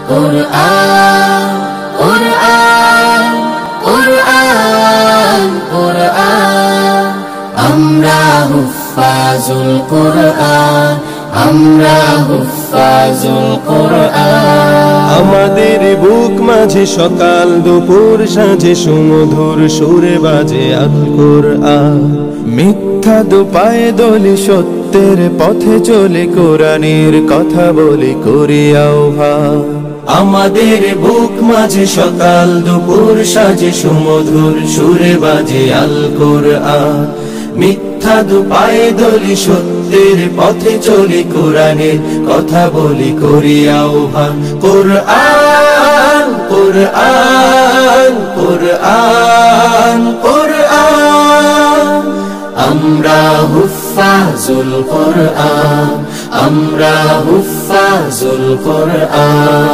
কুরআন কুরআন কুরআন কুরআন আমরা হুফাজুল কুরআন আমরা হুফাজুল কুরআন আমাদের বুক মাঝে সকাল দুপুর সাঁঝে সুমধুর সুরে বাজে আল কুরআন মিথ্যা দুপায়ে দলি সত্যের পথে চলে কোরআনের কথা বলি করি আহ্বান আমাদের বুক মাঝে সকাল দুপুর সাঁঝে সুমধুর সুরে বাজে আল কুরআন মিথ্যা দুপায়ে দলি সত্যের পথে চলি কোরআনের কথা বলি করি আহ্বান কুরআন কুরআন কুরআন কুরআন আমরা হুফাজুল কুরআন আমরা হুফাজুল কুরআন